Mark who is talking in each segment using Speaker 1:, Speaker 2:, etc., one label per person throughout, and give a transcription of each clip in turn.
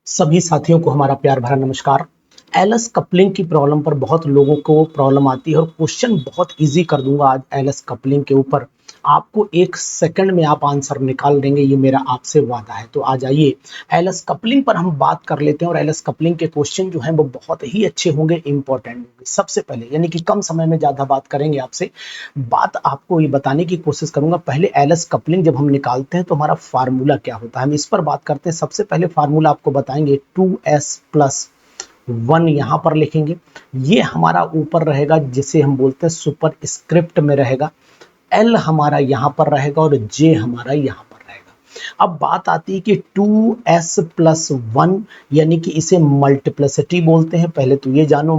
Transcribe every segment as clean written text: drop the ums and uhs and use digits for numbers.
Speaker 1: सभी साथियों को हमारा प्यार भरा नमस्कार। एलएस कपलिंग की प्रॉब्लम पर बहुत लोगों को प्रॉब्लम आती है और क्वेश्चन बहुत इजी कर दूंगा आज एलएस कपलिंग के ऊपर। आपको 1 सेकंड में आप आंसर निकाल देंगे, ये मेरा आपसे वादा है। तो आ जाइए एलएस कपलिंग पर हम बात कर लेते हैं और एलएस कपलिंग के क्वेश्चन जो हैं वो बहुत ही अच्छे होंगे, इंपॉर्टेंट होंगे। सबसे पहले यानी कि कम समय में ज्यादा बात करेंगे आपसे, बात आपको ये बताने की कोशिश करूंगा। पहले एलएस कपलिंग जब हम निकालते हैं तो हमारा फार्मूला क्या होता है, हम इस पर बात करते हैं। सबसे पहले फार्मूला आपको बताएंगे 2s+1 यहाँ पर लिखेंगे। ये हमारा ऊपर रहेगा जिसे हम बोलते हैं सुपर स्क्रिप्ट में रहेगा। एल हमारा यहाँ पर रहेगा और जे हमारा यहाँ पर रहेगा। अब बात आती है कि 2s+1 यानी कि इसे मल्टीप्लिसिटी बोलते हैं। पहले तो ये जानो,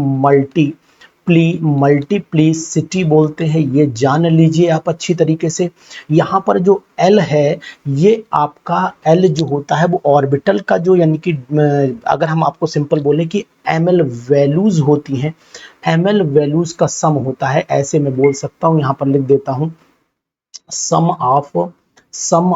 Speaker 1: मल्टीप्लिसिटी बोलते हैं, ये जान लीजिए आप अच्छी तरीके से। यहाँ पर जो L है, ये आपका L जो होता है वो ऑर्बिटल का जो, यानी कि अगर हम आपको सिंपल बोले कि ml वैल्यूज होती हैं, ml वैल्यूज का सम होता है, ऐसे मैं बोल सकता हूँ। यहाँ पर लिख देता हूँ सम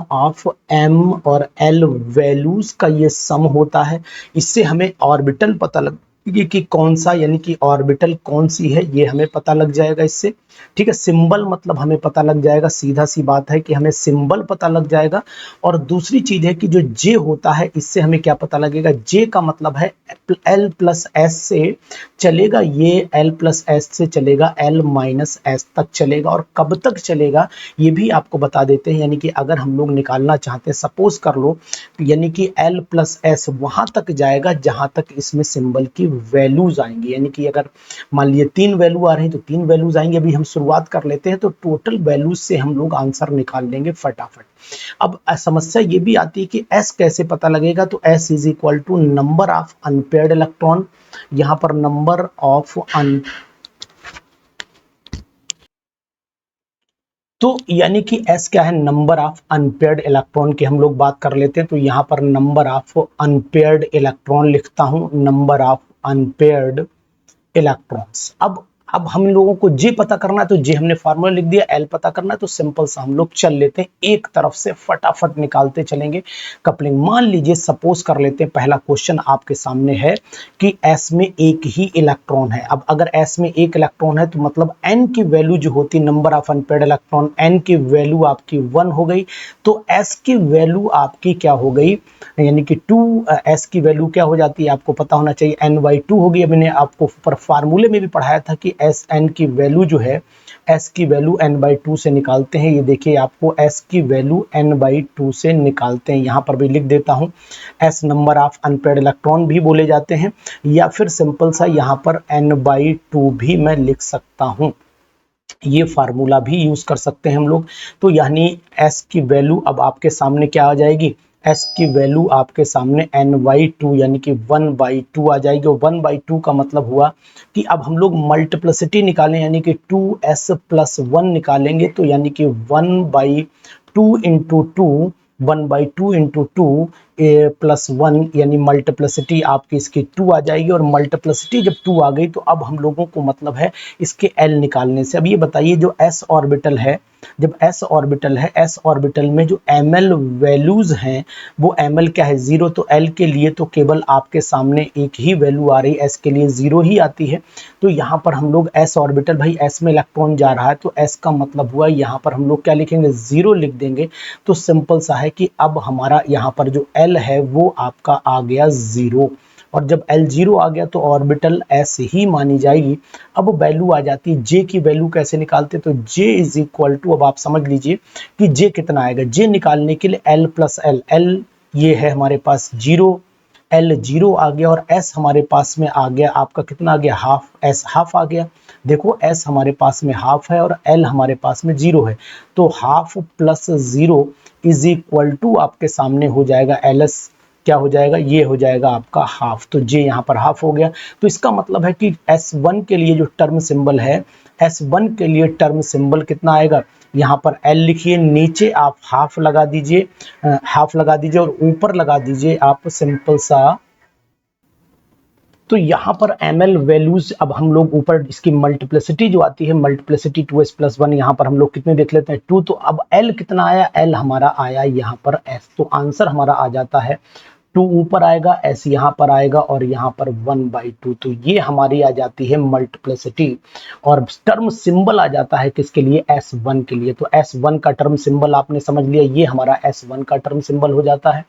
Speaker 1: ऑफ m और l वैल्यूज का ये सम होता है। इससे हमें ऑर्बिटल पता लग कि कौन सा, यानी कि ऑर्बिटल कौन सी है, ये हमें पता लग जाएगा इससे। ठीक है, सिंबल मतलब हमें पता लग जाएगा, सीधा सी बात है कि हमें सिंबल पता लग जाएगा। और दूसरी चीज है कि जो जे होता है, इससे हमें क्या पता लगेगा, जे का मतलब है L प्लस एस से चलेगा, ये L प्लस एस से चलेगा, L माइनस एस तक चलेगा। और कब तक चलेगा ये भी आपको बता देते हैं। यानी कि अगर हम लोग निकालना चाहते हैं, सपोज कर लो, यानी कि L प्लस एस वहां तक जाएगा जहां तक इसमें सिंबल की वैल्यूज आएंगी। यानी कि अगर मान लीजिए 3 वैल्यू आ रही है तो 3 वैल्यूज आएंगे। अभी हम शुरुआत कर लेते हैं तो टोटल वैल्यूज से हम लोग आंसर निकाल लेंगे फटाफट। अब समस्या ये भी आती है कि S कैसे पता लगेगा, तो S is equal to number of unpaired electron. यहाँ पर नंबर ऑफ तो यानी कि S क्या है, नंबर ऑफ अनपेयर्ड इलेक्ट्रॉन की हम लोग बात कर लेते हैं। तो यहाँ पर नंबर ऑफ अनपेयर्ड इलेक्ट्रॉन लिखता हूं, नंबर ऑफ अनपेयर्ड इलेक्ट्रॉन्स। अब हम लोगों को जे पता करना है तो जे हमने फार्मूला लिख दिया। एल पता करना है तो सिंपल सा हम लोग चल लेते हैं, एक तरफ से फटाफट निकालते चलेंगे कपलिंग। मान लीजिए सपोज कर लेते हैं, पहला क्वेश्चन आपके सामने है कि एस में एक ही इलेक्ट्रॉन है। अब अगर एस में एक इलेक्ट्रॉन है तो मतलब एन की वैल्यू जो होती है, number of unpaired electron, n की वैल्यू आपकी 1 हो गई। तो एस की वैल्यू आपकी क्या हो गई, यानी कि 2s की वैल्यू क्या हो जाती है, आपको पता होना चाहिए, n/2 होगी। अब मैंने आपको ऊपर फार्मूले में भी पढ़ाया था कि Sn की वैल्यू जो है, s की वैल्यू n/2 से निकालते हैं। ये देखिए, आपको s की वैल्यू n/2 से निकालते हैं। यहाँ पर भी लिख देता हूँ, s number of unpaired electron भी बोले जाते हैं, या फिर सिंपल सा यहाँ पर n/2 भी मैं लिख सकता हूँ। ये फार्मूला भी यूज कर सकते हैं हम लोग। तो यानी s की वैल्यू अब आपके सामने क्या आ जाएगी, s की वैल्यू आपके सामने n/2 यानी कि 1/2 आ जाएगी। और 1/2 का मतलब हुआ कि अब हम लोग मल्टीप्लिसिटी निकालें, यानी कि 2s+1 निकालेंगे। तो यानी कि 1/2 इंटू 2, 1/2 इंटू 2 +1, यानी मल्टीप्लिसिटी आपकी इसकी 2 आ जाएगी। और मल्टीप्लिसिटी जब 2 आ गई तो अब हम लोगों को मतलब है इसके L निकालने से। अब ये बताइए, जो S ऑर्बिटल है, जब S ऑर्बिटल है, S ऑर्बिटल में जो ml वैल्यूज हैं, वो ml क्या है, 0। तो L के लिए तो केवल आपके सामने एक ही वैल्यू आ रही है, S के लिए 0 ही आती है। तो यहाँ पर हम लोग S ऑर्बिटल, भाई S में इलेक्ट्रॉन जा रहा है तो S का मतलब हुआ यहाँ पर हम लोग क्या लिखेंगे, 0 लिख देंगे। तो सिंपल सा है कि अब हमारा यहाँ पर जो L है वो आपका आ गया 0। और जब L 0 आ गया तो ऑर्बिटल S ही मानी जाएगी। अब वैल्यू आ जाती है J की वैल्यू कैसे निकालते, तो J इज इक्वल टू, अब आप समझ लीजिए कि J कितना आएगा। J निकालने के लिए L प्लस L, L ये है हमारे पास 0, L 0 आ गया, और S हमारे पास में आ गया आपका कितना आ गया, हाफ, S हाफ आ गया। देखो S हमारे पास में हाफ है और L हमारे पास में 0 है। तो half plus 0 is equal to आपके सामने हो जाएगा LS, क्या हो जाएगा, ये हो जाएगा आपका हाफ। तो J यहाँ पर हाफ हो गया। तो इसका मतलब है कि S1 के लिए जो टर्म सिंबल है, S1 के लिए टर्म सिंबल कितना आएगा, यहाँ पर L लिखिए, नीचे आप हाफ लगा दीजिए, हाफ लगा दीजिए और ऊपर लगा दीजिए आप सिंपल सा। तो यहाँ पर ml वैल्यूज, अब हम लोग ऊपर इसकी मल्टीप्लिसिटी जो आती है, मल्टीप्लिसिटी 2s+1, यहाँ पर हम लोग कितने देख लेते हैं, 2। तो अब L कितना आया, L हमारा आया यहाँ पर S। तो आंसर हमारा आ जाता है 2 ऊपर आएगा, S यहाँ पर आएगा और यहाँ पर 1/2। तो ये हमारी आ जाती है मल्टीप्लिसिटी और टर्म सिंबल आ जाता है किसके लिए, S1 के लिए। तो S1 का टर्म सिंबल आपने समझ लिया, ये हमारा S1 का टर्म सिंबल हो जाता है।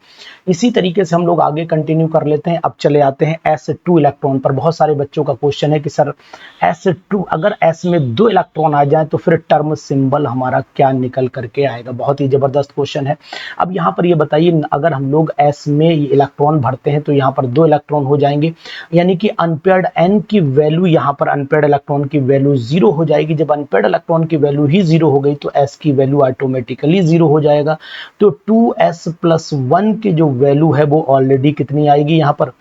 Speaker 1: इसी तरीके से हम लोग आगे कंटिन्यू कर लेते हैं। अब चले आते हैं S2 इलेक्ट्रॉन पर। बहुत सारे बच्चों का क्वेश्चन है कि सर S2 अगर S में 2 इलेक्ट्रॉन आ जाए तो फिर टर्म सिंबल हमारा क्या निकल करके आएगा। बहुत ही जबरदस्त क्वेश्चन है। अब यहाँ पर ये बताइए, अगर हम लोग S में इलेक्ट्रॉन भरते हैं तो यहाँ पर 2 इलेक्ट्रॉन हो जाएंगे, यानी कि अनपेयर्ड N की वैल्यू, यहाँ पर अनपेयर्ड इलेक्ट्रॉन की वैल्यू 0 हो जाएगी। जब अनपेयर्ड इलेक्ट्रॉन की वैल्यू ही 0 हो गई तो S की वैल्यू ऑटोमेटिकली 0 हो जाएगा। तो 2s+1 की जो वैल्यू है वो ऑलरेडी कितनी आएगी, यहाँ पर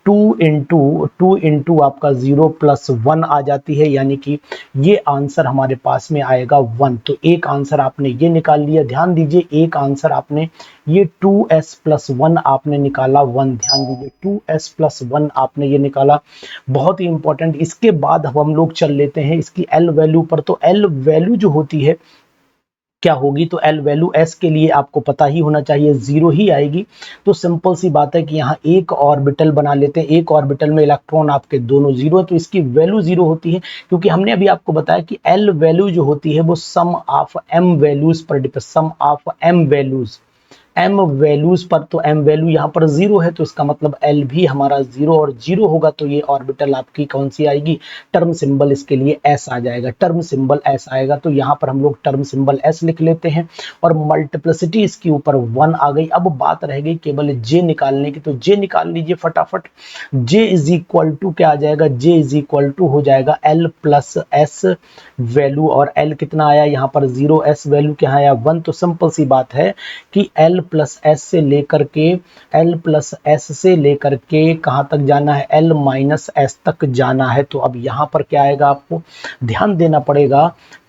Speaker 1: 2 इंटू आपका 0+1 आ जाती है, यानी कि ये आंसर हमारे पास में आएगा 1। तो एक आंसर आपने ये निकाल लिया। ध्यान दीजिए, एक आंसर आपने ये 2s+1 आपने निकाला 1। ध्यान दीजिए, 2s+1 आपने ये निकाला, बहुत ही इंपॉर्टेंट। इसके बाद हम लोग चल लेते हैं इसकी L वैल्यू पर। तो L वैल्यू जो होती है क्या होगी, तो L वैल्यू S के लिए आपको पता ही होना चाहिए 0 ही आएगी। तो सिंपल सी बात है कि यहाँ एक ऑर्बिटल बना लेते हैं। एक ऑर्बिटल में इलेक्ट्रॉन आपके दोनों 0 है तो इसकी वैल्यू 0 होती है, क्योंकि हमने अभी आपको बताया कि L वैल्यू जो होती है वो सम ऑफ M वैल्यूज पर depend, sum of M values, M values पर। तो M वैल्यू यहाँ पर 0 है तो इसका मतलब L भी हमारा 0 और 0 होगा। तो ये ऑर्बिटल आपकी कौन सी आएगी, टर्म सिंबल इसके लिए S आ जाएगा, टर्म सिंबल S आएगा। तो यहाँ पर हम लोग टर्म सिंबल S लिख लेते हैं और मल्टीप्लिसिटी इसके ऊपर 1 आ गई। अब बात रह गई केवल J निकालने की, तो J निकाल लीजिए फटाफट। J इज इक्वल टू क्या आ जाएगा, J इज इक्वल टू हो जाएगा L+S वैल्यू, और L कितना आया यहाँ पर 0, S वैल्यू क्या आया 1। तो सिंपल सी बात है कि L+S से लेकर के, L+S से लेकर के कहाँ तक जाना है, L-S तक जाना है। तो अब यहाँ पर क्या आएगा, आपको ध्यान देना पड़ेगा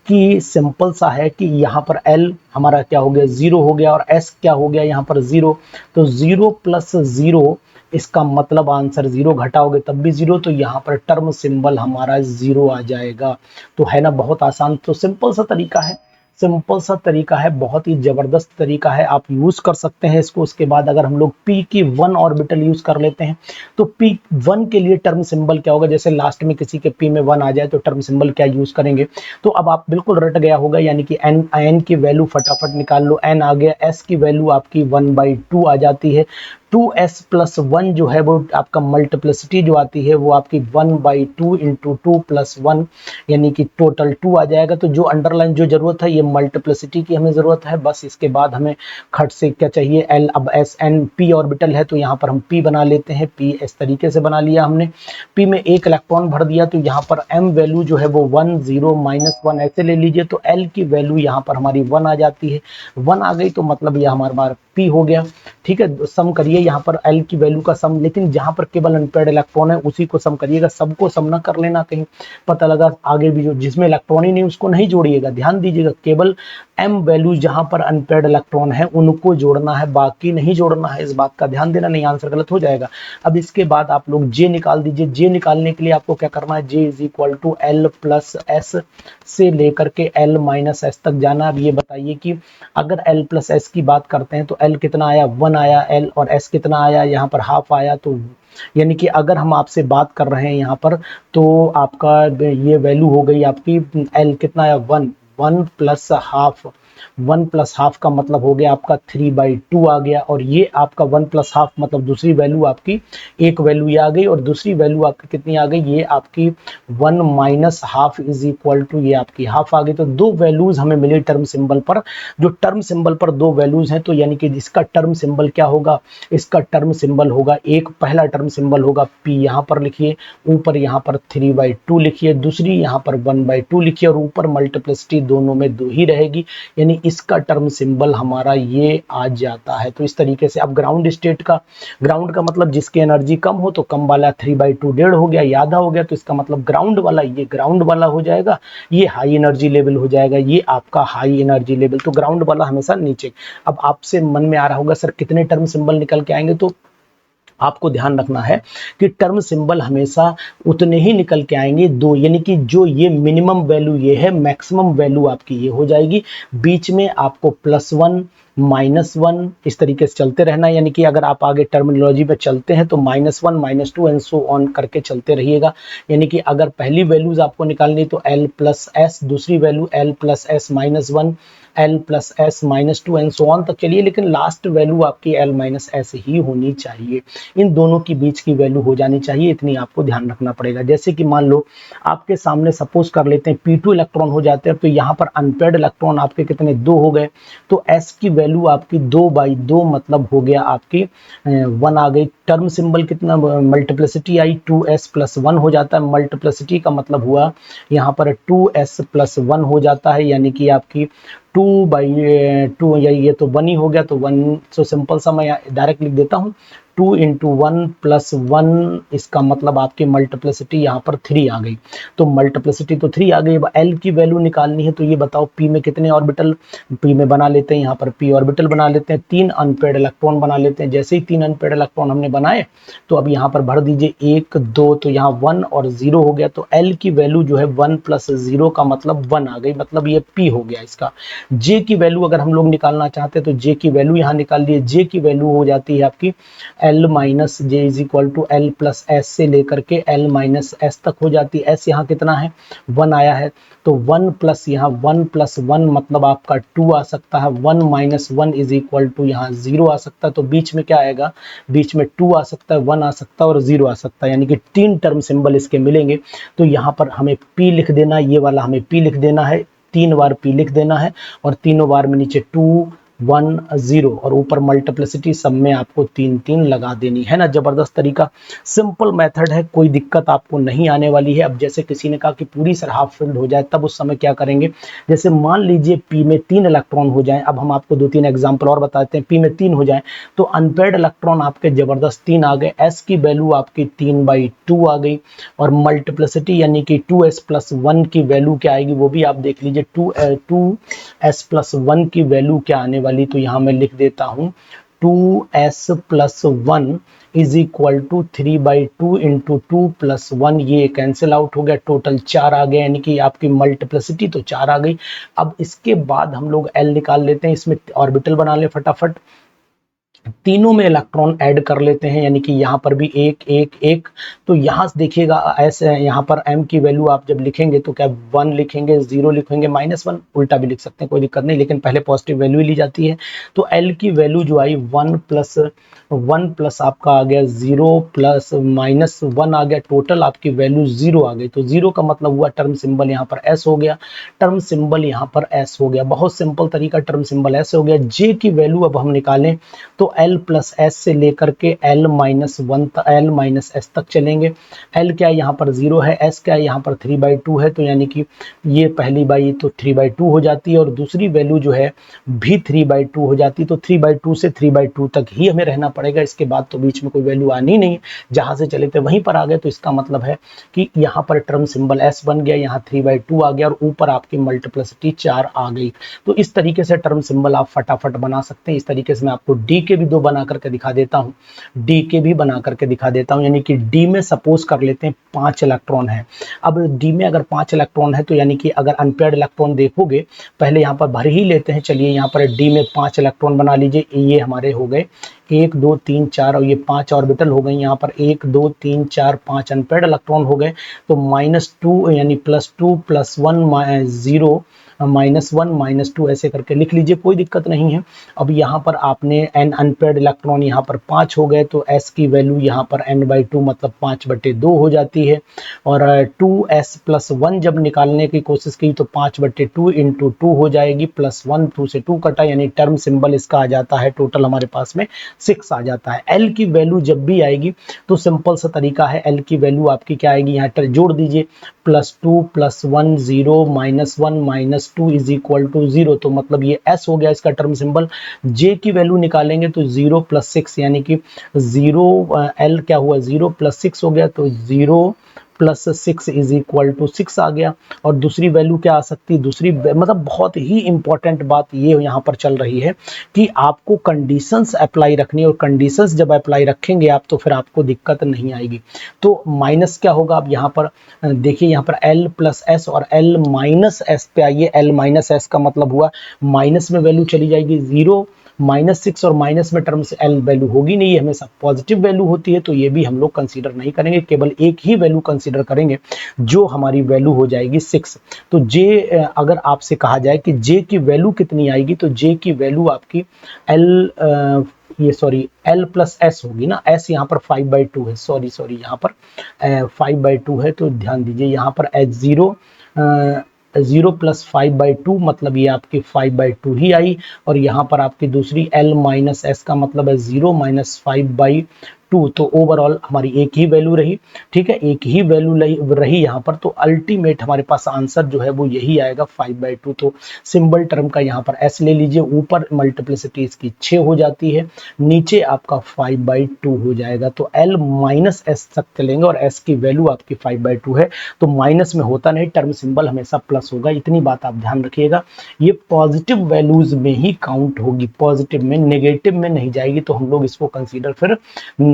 Speaker 1: कि सिंपल सा है कि यहाँ पर L हमारा क्या हो गया, 0 हो गया, और S क्या हो गया यहाँ पर 0। तो 0+0 इसका मतलब आंसर 0 घटाओगे तब भी 0, तो यहाँ पर टर्म सिंबल हमारा 0 आ जाएगा। तो है ना बहुत आसान। तो सिंपल सा तरीका है, सिंपल सा तरीका है, बहुत ही जबरदस्त तरीका है, आप यूज कर सकते हैं इसको। उसके बाद अगर हम लोग P की 1 ऑर्बिटल यूज कर लेते हैं तो P1 के लिए टर्म सिंबल क्या होगा, जैसे लास्ट में किसी के P में 1 आ जाए तो टर्म सिंबल क्या यूज करेंगे। तो अब आप बिल्कुल रट गया होगा, यानी कि N की वैल्यू फटाफट निकाल लो। N आ गया, S की वैल्यू आपकी 1/2 आ जाती है। 2s+1 जो है वो आपका मल्टीप्लिसिटी जो आती है वो आपकी 1/2 इंटू 2+1, यानी कि टोटल 2 आ जाएगा। तो जो अंडरलाइन जो जरूरत है ये मल्टीप्लिसिटी की हमें जरूरत है बस। इसके बाद हमें खट से क्या चाहिए, L। अब SN P ऑर्बिटल है तो यहाँ पर हम P बना लेते हैं। P इस तरीके से बना लिया हमने। P में एक इलेक्ट्रॉन भर दिया तो यहाँ पर M वैल्यू जो है वो 1 0 -1 ऐसे ले लीजिए। तो L की वैल्यू यहाँ पर हमारी 1 आ जाती है। 1 आ गई तो मतलब ये हमारा P हो गया। ठीक है, सम करिए यहाँ पर L की वैल्यू का सम, लेकिन जहां पर केवल अनपेयर्ड इलेक्ट्रॉन है उसी को सम करिएगा, सबको सम ना कर लेना, कहीं पता लगा आगे भी जो जिसमें इलेक्ट्रॉन ही नहीं उसको नहीं जोड़िएगा। ध्यान दीजिएगा, केवल M वैल्यू जहां पर अनपेयर्ड इलेक्ट्रॉन है उनको जोड़ना है, बाकी नहीं जोड़ना है। इस बात का ध्यान देना, नहीं आंसर गलत हो जाएगा। अब इसके बाद आप लोग J निकाल दीजिए। J निकालने के लिए आपको क्या करना है, J is equal to L+S से लेकर के L-S तक जाना। अब ये बताइए कि अगर L+S की बात करते हैं तो L कितना आया, 1 आया L, और S कितना आया यहाँ पर हाफ आया। तो यानी कि अगर हम आपसे बात कर रहे हैं यहाँ पर तो आपका ये वैल्यू हो गई आपकी L कितना आया 1, 1 + हाफ। 1 + हाफ का मतलब हो गया आपका 3/2 आ गया, और ये आपका 1 + हाफ मतलब दूसरी वैल्यू आपकी, एक वैल्यू ये आ गई और दूसरी वैल्यू आपकी कितनी आ गई, ये आपकी 1 - हाफ इज इक्वल टू ये आपकी हाफ आ गई। तो दो वैल्यूज हमें मिली टर्म सिंबल पर। जो टर्म सिंबल पर दो वैल्यूज हैं तो यानी कि इसका टर्म सिंबल क्या होगा, इसका टर्म सिंबल होगा, एक पहला टर्म सिंबल होगा P, यहाँ पर लिखिए, ऊपर यहाँ पर 3/2 लिखिए, दूसरी यहाँ पर 1/2 लिखिए, और ऊपर मल्टीप्लिसिटी दोनों में 2 ही रहेगी, यानी इसका टर्म सिंबल हमारा ये आ जाता है। तो इस तरीके से अब ग्राउंड स्टेट का, ग्राउंड का मतलब जिसकी एनर्जी कम हो तो कम वाला 3/2 डेढ़ हो गया, याद हो गया। तो इसका मतलब ग्राउंड वाला, ये ग्राउंड वाला हो जाएगा, ये हाई एनर्जी लेवल हो जाएगा, ये आपका हाई एनर्जी लेवल। तो ग्राउंड वाला हमेशा नीचे। अब आपसे मन में आ रहा होगा सर कितने टर्म सिंबल निकल के आएंगे, तो आपको ध्यान रखना है कि टर्म सिंबल हमेशा उतने ही निकल के आएंगे दो, यानी कि जो ये मिनिमम वैल्यू ये है, मैक्सिमम वैल्यू आपकी ये हो जाएगी। बीच में आपको +1 -1 इस तरीके से चलते रहना, यानी कि अगर आप आगे टर्मिनोलॉजी में चलते हैं तो -1 -2 एंड सो ऑन करके चलते रहिएगा। यानी कि अगर पहली वैल्यूज आपको निकालनी तो l+s, दूसरी value l+s -1, l+s -2 and so on तक चलिए, लेकिन लास्ट वैल्यू आपकी l-s ही होनी चाहिए। इन दोनों की बीच की वैल्यू हो जानी चाहिए, इतनी आपको ध्यान रखना पड़ेगा। जैसे कि मान लो आपके सामने सपोज कर लेते हैं p2 इलेक्ट्रॉन हो जाते हैं, तो यहाँ पर अनपेयर्ड इलेक्ट्रॉन आपके कितने 2 हो गए, तो s की वैल्यू आपकी 2/2 मतलब हो गया आपकी 1 आ गई। टर्म सिंबल कितना मल्टीप्लिसिटी आई, 2s+1 हो जाता है। मल्टीप्लिसिटी का मतलब हुआ यहाँ पर 2s+1 हो जाता है, यानी कि आपकी 2/2, ये तो 1 ही हो गया, तो 1, सो सिंपल सा मैं डायरेक्ट लिख देता हूँ 2 × 1 + 1, इसका मतलब आपकी मल्टीप्लिसिटी यहाँ पर 3 आ गई। तो मल्टीप्लिसिटी तो 3 आ गई। अब एल की वैल्यू निकालनी है, तो ये बताओ पी में कितने ऑर्बिटल, पी में बना लेते हैं, यहाँ पर पी ऑर्बिटल बना लेते हैं, 3 अनपेयर्ड इलेक्ट्रॉन बना लेते हैं। जैसे ही 3 अनपेयर्ड इलेक्ट्रॉन हमने बनाए तो अब यहाँ पर भर दीजिए 1 2, तो यहाँ 1 और 0 हो गया। तो एल की वैल्यू जो है 1 + 0 का मतलब 1 आ गई, मतलब ये पी हो गया इसका। जे की वैल्यू अगर हम लोग निकालना चाहते हैं तो जे की वैल्यू यहाँ निकाल लिए। जे की वैल्यू हो जाती है आपकी l-j = l+s से लेकर के l-s तक हो जाती है। s यहाँ कितना है, 1 आया है, तो 1 प्लस यहाँ 1 + 1 मतलब आपका 2 आ सकता है। 1 - 1 = यहाँ 0 आ सकता है। तो बीच में क्या आएगा, बीच में 2 आ सकता है, 1 आ सकता है और 0 आ सकता है, यानी कि 3 टर्म सिंबल इसके मिलेंगे। तो यहाँ पर हमें p लिख देना, ये वाला हमें p लिख देना है, 3 बार p लिख देना है, और तीनों बार में नीचे 2 1 0 और ऊपर मल्टीप्लिसिटी, सब में आपको 3 लगा देनी है ना। जबरदस्त तरीका, सिंपल मेथड है, कोई दिक्कत आपको नहीं आने वाली है। अब जैसे किसी ने कहा कि पूरी सर हाफ फिल्ड हो जाए, तब उस समय क्या करेंगे, जैसे मान लीजिए पी में 3 इलेक्ट्रॉन हो जाए। अब हम आपको 2-3 एग्जाम्पल और बताते हैं। पी में 3 हो जाए तो अनपेयर्ड इलेक्ट्रॉन आपके जबरदस्त 3 आ गए, एस की वैल्यू आपकी 3/2 आ गई, और मल्टीप्लिसिटी यानी कि 2s+1 की वैल्यू क्या आएगी वो भी आप देख लीजिए। 2s+1 की वैल्यू क्या आने वाली, तो यहाँ मैं लिख देता हूँ 2s+1 = 3/2 × 2 + 1, ये कैंसिल आउट हो गया, टोटल 4 आ गए, यानी कि आपकी मल्टीप्लिसिटी तो 4 आ गई। अब इसके बाद हम लोग एल निकाल लेते हैं, इसमें ऑर्बिटल बना ले फटाफट, तीनों में इलेक्ट्रॉन ऐड कर लेते हैं, यानी कि यहाँ पर भी 1 1 1। तो यहाँ से देखिएगा ऐसे, यहाँ पर m की वैल्यू आप जब लिखेंगे तो क्या 1 लिखेंगे, 0 लिखेंगे, -1, उल्टा भी लिख सकते हैं, कोई दिक्कत नहीं, लेकिन पहले पॉजिटिव वैल्यू ली जाती है। तो l की वैल्यू जो आई 1 प्लस आपका आ गया 0 प्लस -1 आ गया, टोटल आपकी वैल्यू 0 आ गई। तो 0 का मतलब हुआ टर्म सिंबल यहाँ पर s हो गया, टर्म सिंबल यहाँ पर s हो गया। बहुत सिंपल तरीका, टर्म सिंबल s हो गया। j की वैल्यू अब हम निकालें तो l+s से लेकर के l-s तक चलेंगे। l क्या है यहाँ पर 0 है, s क्या है यहाँ पर 3/2 है, तो यानी कि ये पहली बाई तो 3/2 हो जाती है, और दूसरी वैल्यू जो है भी 3/2 हो जाती है। तो 3/2 से 3/2 तक ही हमें रहना पड़ेगा, इसके बाद तो बीच में कोई वैल्यू आनी नहीं, जहां से चले थे वहीं पर आ गए। तो इसका मतलब है कि यहाँ पर टर्म सिंबल s बन गया, यहाँ 3/2 आ गया, और ऊपर आपकी मल्टीप्लिसिटी 4 आ गई। तो इस तरीके से टर्म सिंबल आप फटाफट बना सकते हैं। इस तरीके से मैं आपको डी के भी 2 बना करके दिखा देता हूँ, डी के भी बना करके दिखा देता हूँ। यानी कि डी में सपोज कर लेते हैं 5 इलेक्ट्रॉन है। अब डी में अगर 5 इलेक्ट्रॉन है, तो यानी कि अगर अनपेयर्ड इलेक्ट्रॉन देखोगे, पहले यहाँ पर भर ही लेते हैं। चलिए यहाँ पर डी में 5 इलेक्ट्रॉन बना लीजिए, ये हमारे हो गए 1 2 3 4, और ये 5 ऑर्बिटल हो गई। यहाँ पर 1 2 3 4 5 अनपेयर्ड इलेक्ट्रॉन हो गए। तो -2 यानी +2 + 1 0 -1 -2 ऐसे करके लिख लीजिए, कोई दिक्कत नहीं है। अब यहाँ पर आपने n अनपेयर्ड इलेक्ट्रॉन यहाँ पर 5 हो गए, तो s की वैल्यू यहाँ पर n/2 मतलब 5/2 हो जाती है। और 2s+1 जब निकालने की कोशिश की तो 5/2 × 2 हो जाएगी, +1 2 से 2 कटा, यानी टर्म सिंबल इसका आ जाता है, टोटल हमारे पास में 6 आ जाता है। l की वैल्यू जब भी आएगी तो सिंपल सा तरीका है, l की वैल्यू आपकी क्या आएगी, यहाँ जोड़ दीजिए, +2 + 1 0 -1 -2 = 0, तो मतलब ये s हो गया इसका टर्म सिंबल। j की वैल्यू निकालेंगे तो 0 + 6, यानी कि 0 l क्या हुआ 0 + 6 हो गया, तो 0 प्लस 6 इज इक्वल टू 6 आ गया। और दूसरी वैल्यू क्या आ सकती है, दूसरी मतलब बहुत ही इंपॉर्टेंट बात ये यहाँ पर चल रही है कि आपको कंडीशंस अप्लाई रखनी है, और कंडीशंस जब अप्लाई रखेंगे आप तो फिर आपको दिक्कत नहीं आएगी। तो माइनस क्या होगा, अब यहाँ पर देखिए, यहाँ पर l प्लस एस और l माइनस एस पे आइए। l माइनस एस का मतलब हुआ माइनस में वैल्यू चली जाएगी 0, -6 और माइनस में टर्म से l वैल्यू होगी नहीं, ये हमेशा पॉजिटिव वैल्यू होती है, तो ये भी हम लोग कंसीडर नहीं करेंगे, केवल एक ही वैल्यू कंसीडर करेंगे जो हमारी वैल्यू हो जाएगी 6। तो j, अगर आपसे कहा जाए कि j की वैल्यू कितनी आएगी, तो j की वैल्यू आपकी l प्लस एस होगी ना। s यहाँ पर 5/2 है, सॉरी यहाँ पर 5/2 है, तो ध्यान दीजिए यहाँ पर h0 0 प्लस 5/2 मतलब ये आपकी 5/2 ही आई, और यहाँ पर आपकी दूसरी l माइनस एस का मतलब है 0 माइनस 5/2, तो ओवरऑल हमारी एक ही वैल्यू रही। ठीक है, एक ही वैल्यू रही यहाँ पर, तो अल्टीमेट हमारे पास आंसर जो है वो यही आएगा 5/2। तो सिंबल टर्म का यहाँ पर s ले लीजिए, ऊपर मल्टीप्लिसिटी इसकी 6 हो जाती है, नीचे आपका 5/2 हो जाएगा। तो l माइनस एस तक चलेंगे और s की वैल्यू आपकी 5/2 है, तो माइनस में होता नहीं, टर्म सिंबल हमेशा प्लस होगा, इतनी बात आप ध्यान रखिएगा। ये पॉजिटिव वैल्यूज में ही काउंट होगी, पॉजिटिव में, नेगेटिव में नहीं जाएगी, तो हम लोग इसको कंसीडर फिर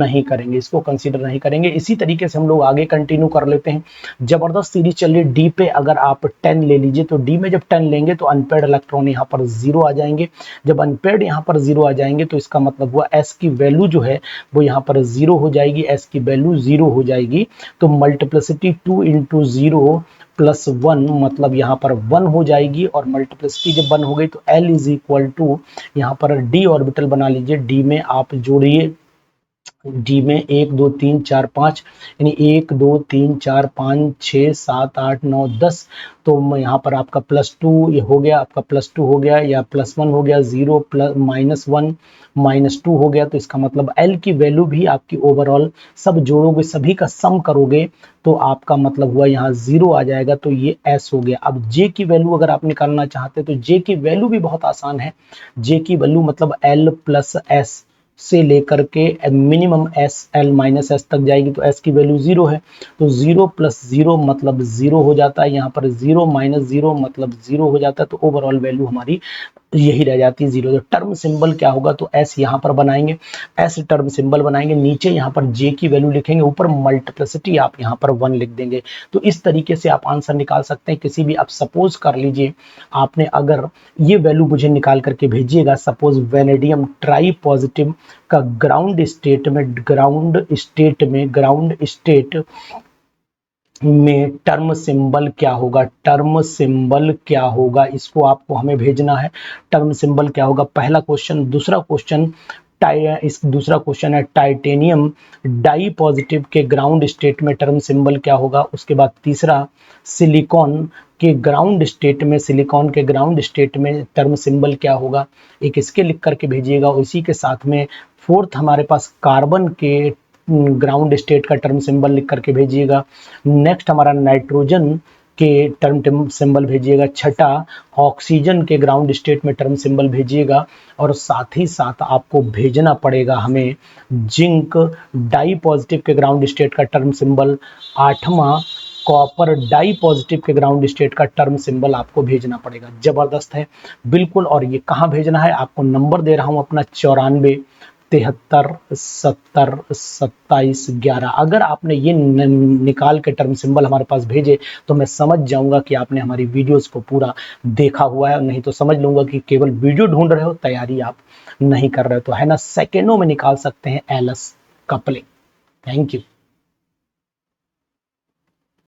Speaker 1: नहीं करेंगे, इसको कंसीडर नहीं करेंगे। इसी तरीके से हम लोग आगे कंटिन्यू कर लेते हैं। जबरदस्त सीरीज चल रही है डी पे, अगर आप 10 ले लीजिए, तो डी में जब 10 लेंगे तो अनपेयर्ड इलेक्ट्रॉन यहाँ पर 0 आ जाएंगे। जब अनपेयर्ड यहाँ पर 0 आ जाएंगे तो इसका मतलब हुआ एस की वैल्यू जो है वो यहाँ पर 0 हो जाएगी, एस की वैल्यू 0 हो जाएगी। तो मल्टीप्लिसिटी 2 इंटू 0 प्लस 1 मतलब यहाँ पर 1 हो जाएगी, और मल्टीप्लिसिटी जब 1 हो गई तो L इज इक्वल टू यहाँ पर डी ऑर्बिटल बना लीजिए, डी में आप जोड़िए, डी में 1 2 3 4 5, यानी 1 2 3 4 5 6 7 8 9 10, तो यहाँ पर आपका +2 ये हो गया, आपका +2 हो गया, या +1 हो गया, 0 प्लस -1 -2 हो गया। तो इसका मतलब L की वैल्यू भी आपकी ओवरऑल सब जोड़ोगे, सभी का सम करोगे, तो आपका मतलब हुआ यहाँ 0 आ जाएगा, तो ये S हो गया। अब J की वैल्यू अगर आप निकालना चाहते हैं तो J की वैल्यू भी बहुत आसान है। J की वैल्यू मतलब L प्लस एस से लेकर के minimum S, L minus S तक जाएगी, तो एस की वैल्यू 0 है, तो 0 प्लस 0 मतलब 0 हो जाता है, यहाँ पर 0 माइनस 0 मतलब 0 हो जाता है, तो ओवरऑल वैल्यू हमारी यही रह जाती है 0। तो टर्म सिंबल क्या होगा, तो एस यहाँ पर बनाएंगे, एस टर्म सिंबल बनाएंगे, नीचे यहाँ पर जे की वैल्यू लिखेंगे, ऊपर मल्टीप्लिसिटी आप यहाँ पर 1 लिख देंगे। तो इस तरीके से आप आंसर निकाल सकते हैं किसी भी। आप सपोज कर लीजिए आपने अगर ये वैल्यू मुझे निकाल करके भेजिएगा, सपोज वेनेडियम ट्राई पॉजिटिव का ग्राउंड स्टेट में टर्म सिंबल क्या होगा, टर्म सिंबल क्या होगा, इसको आपको हमें भेजना है। टर्म सिंबल क्या होगा, पहला क्वेश्चन। दूसरा क्वेश्चन है टाइटेनियम डाई पॉजिटिव के ग्राउंड स्टेट में टर्म सिंबल क्या होगा। उसके बाद तीसरा सिलिकॉन के ग्राउंड स्टेट में टर्म सिंबल क्या होगा, एक इसके लिख करके भेजिएगा। उसी के साथ में फोर्थ हमारे पास कार्बन के ग्राउंड स्टेट का टर्म सिंबल लिख करके भेजिएगा। नेक्स्ट हमारा नाइट्रोजन के टर्म सिंबल भेजिएगा। छठा ऑक्सीजन के ग्राउंड स्टेट में टर्म सिंबल भेजिएगा, और साथ ही साथ आपको भेजना पड़ेगा हमें जिंक डाई पॉजिटिव के ग्राउंड स्टेट का टर्म सिंबल। आठवां कॉपर डाई पॉजिटिव के ग्राउंड स्टेट का टर्म सिंबल आपको भेजना पड़ेगा। जबरदस्त है बिल्कुल। और ये कहाँ भेजना है, आपको नंबर दे रहा हूं अपना 94 73 70 27 11। अगर आपने ये निकाल के टर्म सिंबल हमारे पास भेजे तो मैं समझ जाऊंगा कि आपने हमारी वीडियोस को पूरा देखा हुआ है, नहीं तो समझ लूंगा कि केवल वीडियो ढूंढ रहे हो, तैयारी आप नहीं कर रहे हो। तो है ना, सेकेंडों में निकाल सकते हैं एलएस कपलिंग। Thank you.